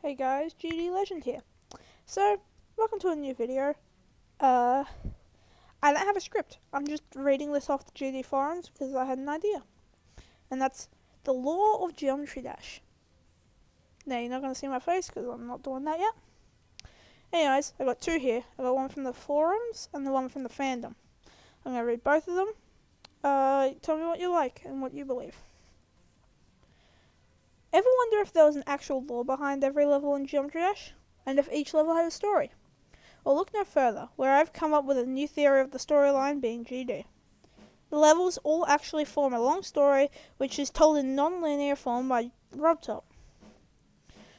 Hey guys, GD Legend here. So, welcome to a new video. I don't have a script. I'm just reading this off the GD forums because I had an idea. And that's the law of geometry dash. Now, you're not going to see my face because I'm not doing that yet. Anyways, I got two here. I got one from the forums and the one from the fandom. I'm going to read both of them. Tell me what you like and what you believe. Ever wonder if there was an actual law behind every level in Geometry Dash? And if each level had a story? Well, look no further, where I've come up with a new theory of the storyline being GD. The levels all actually form a long story, which is told in non-linear form by RobTop.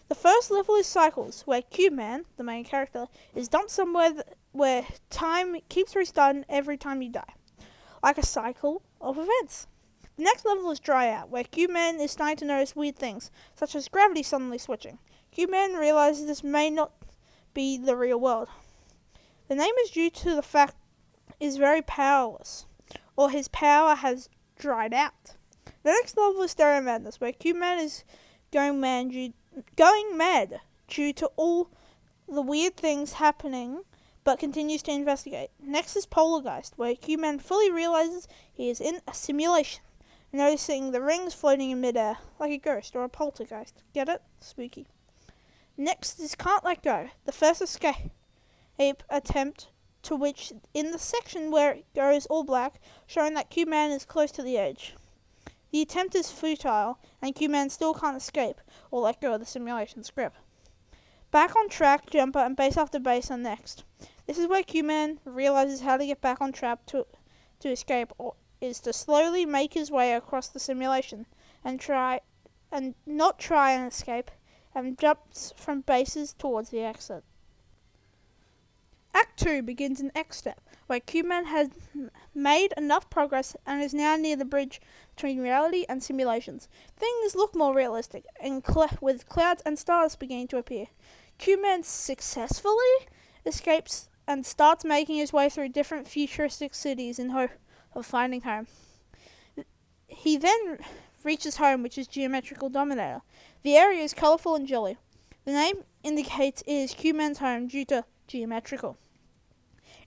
The first level is Cycles, where Cubeman, the main character, is dumped somewhere where time keeps restarting every time you die, like a cycle of events. The next level is Dry Out, where Cubeman is starting to notice weird things, such as gravity suddenly switching. Cubeman realizes this may not be the real world. The name is due to the fact he is very powerless, or his power has dried out. The next level is Stereo Madness, where Cubeman is going mad due to all the weird things happening, but continues to investigate. Next is Polargeist, where Cubeman fully realizes he is in a simulation, noticing the rings floating in midair, like a ghost or a poltergeist. Get it? Spooky. Next is Can't Let Go, the first escape attempt, to which in the section where it goes all black, showing that Cubeman is close to the edge. The attempt is futile, and Cubeman still can't escape or let go of the simulation's grip. Back on Track, Jumper, and Base After Base are next. This is where Cubeman realizes how to get back on track to escape, or is to slowly make his way across the simulation and not try and escape, and jumps from bases towards the exit. Act 2 begins in X Step, where Cubeman has made enough progress and is now near the bridge between reality and simulations. Things look more realistic, and with clouds and stars beginning to appear. Cubeman successfully escapes and starts making his way through different futuristic cities in hope of finding home. He then reaches home, which is Geometrical Dominator. The area is colourful and jolly. The name indicates it is Cubeman's home due to geometrical.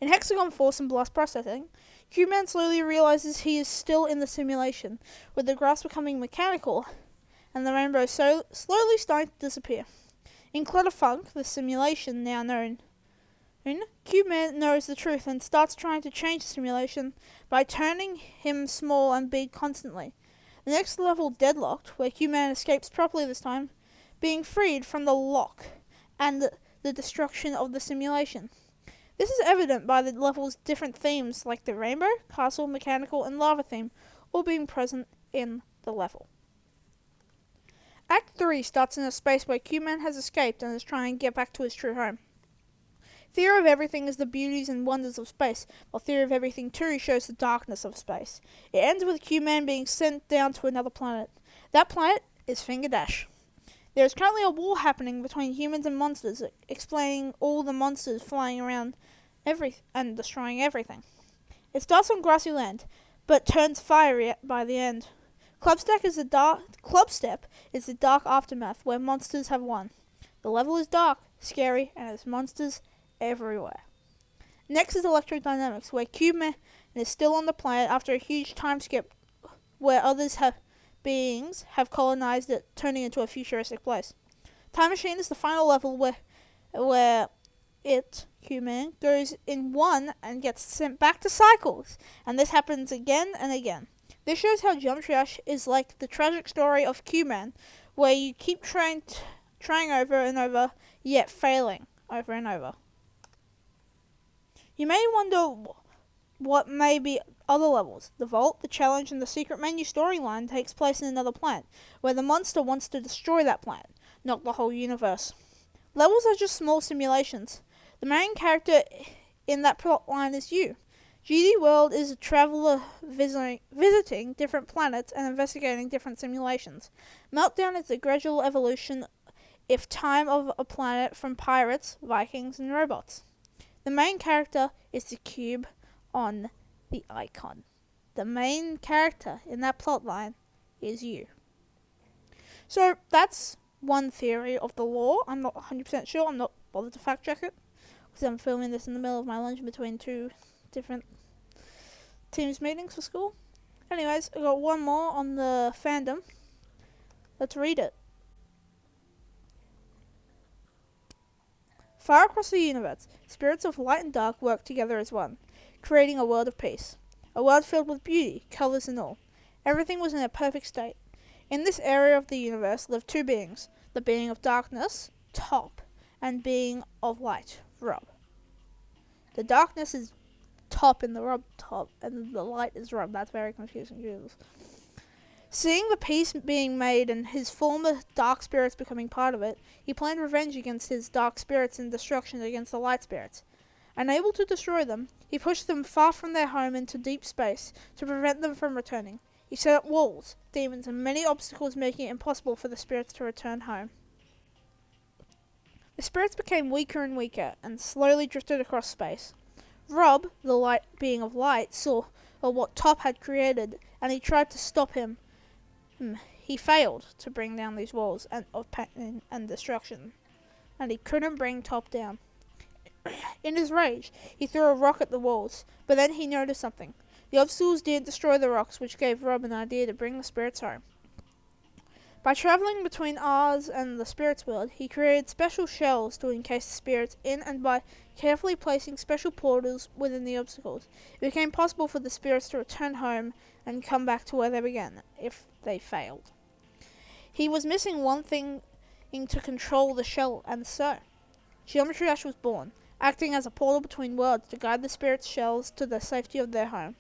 In Hexagon Force and Blast Processing, Cubeman slowly realizes he is still in the simulation, with the grass becoming mechanical and the rainbow slowly starting to disappear. In Clutterfunk, the simulation now known, Cubeman knows the truth and starts trying to change the simulation by turning him small and big constantly. The next level, Deadlocked, where Cubeman escapes properly this time, being freed from the lock and the destruction of the simulation. This is evident by the level's different themes, like the rainbow, castle, mechanical, and lava theme, all being present in the level. Act 3 starts in a space where Cubeman has escaped and is trying to get back to his true home. Theory of Everything is the beauties and wonders of space, while Theory of Everything 2 shows the darkness of space. It ends with Cubeman being sent down to another planet. That planet is Finger Dash. There is currently a war happening between humans and monsters, explaining all the monsters flying around and destroying everything. It starts on grassy land, but turns fiery by the end. Clubstep is the dark aftermath where monsters have won. The level is dark, scary, and has monsters everywhere. Next is Electrodynamics, where Cubeman is still on the planet after a huge time skip where beings have colonized it, turning into a futuristic place. Time Machine is the final level where Cubeman, goes in one and gets sent back to Cycles, and this happens again and again. This shows how Geometry Dash is like the tragic story of Cubeman, where you keep trying over and over, yet failing over and over. You may wonder what may be other levels. The Vault, the Challenge, and the Secret Menu storyline takes place in another planet, where the monster wants to destroy that planet, not the whole universe. Levels are just small simulations. The main character in that plotline is you. GD World is a traveller visiting different planets and investigating different simulations. Meltdown is the gradual evolution of time of a planet from pirates, Vikings, and robots. The main character is the cube on the icon. The main character in that plotline is you. So that's one theory of the law. I'm not 100% sure. I'm not bothered to fact check it because I'm filming this in the middle of my lunch between two different teams meetings for school. Anyways, I got one more on the fandom. Let's read it. Far across the universe, spirits of light and dark work together as one, creating a world of peace. A world filled with beauty, colours and all. Everything was in a perfect state. In this area of the universe lived two beings, the being of darkness, Top, and being of light, Rob. The darkness is Top and the Rob Top, and the light is Rob. That's very confusing, Jesus. Seeing the peace being made and his former dark spirits becoming part of it, he planned revenge against his dark spirits and destruction against the light spirits. Unable to destroy them, he pushed them far from their home into deep space to prevent them from returning. He set up walls, demons, and many obstacles, making it impossible for the spirits to return home. The spirits became weaker and weaker and slowly drifted across space. Rob, the light being of light, saw what Top had created, and he tried to stop him. He failed to bring down these walls of pain and destruction, and he couldn't bring Top down. In his rage, he threw a rock at the walls, but then he noticed something. The obstacles didn't destroy the rocks, which gave Rob an idea to bring the spirits home. By travelling between ours and the spirits world, he created special shells to encase the spirits in, and by carefully placing special portals within the obstacles, it became possible for the spirits to return home and come back to where they began, if they failed. He was missing one thing to control the shell, and so geometrydash was born, acting as a portal between worlds to guide the spirits' shells to the safety of their home.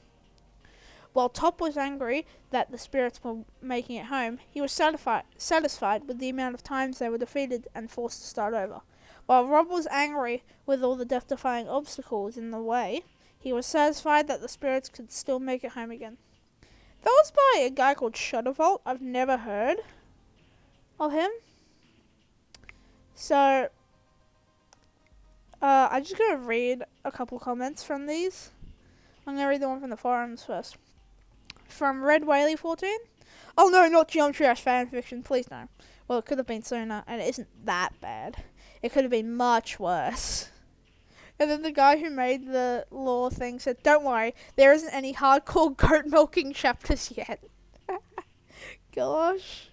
While Top was angry that the spirits were making it home, he was satisfied with the amount of times they were defeated and forced to start over. While Rob was angry with all the death-defying obstacles in the way, he was satisfied that the spirits could still make it home again. That was by a guy called Shuttervolt. I've never heard of him. So, I'm just going to read a couple comments from these. I'm going to read the one from the forums first. From Red Whaley 14. Oh no, not geometrydash fanfiction, please no. Well, it could have been sooner, and it isn't that bad. It could have been much worse. And then the guy who made the law thing said, don't worry, there isn't any hardcore goat milking chapters yet. Gosh.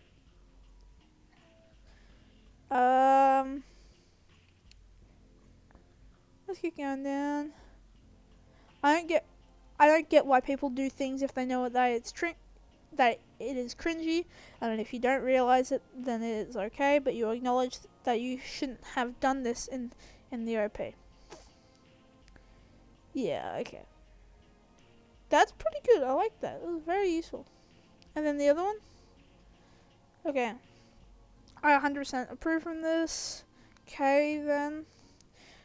Let's keep going down. I don't get why people do things if they know that it is cringy, and if you don't realize it, then it is okay, but you acknowledge that you shouldn't have done this in the OP. Yeah, okay. That's pretty good. I like that. It was very useful. And then the other one? Okay. I 100% approve from this. Okay, then.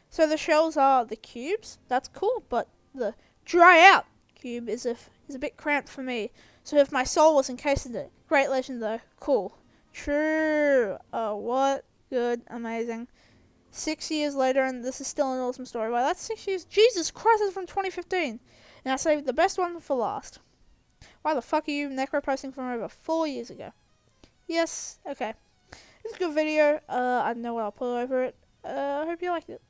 So the shells are the cubes. That's cool, but the dry out cube is a bit cramped for me. So if my soul was encased in it. Great legend though. Cool. True. Oh, what? Good. Amazing. 6 years later, and this is still an awesome story. Wow, that's 6 years. Jesus Christ, it's from 2015. And I saved the best one for last. Why the fuck are you necro posting from over 4 years ago? Yes. Okay. It's a good video. I don't know what I'll put over it. I hope you liked it.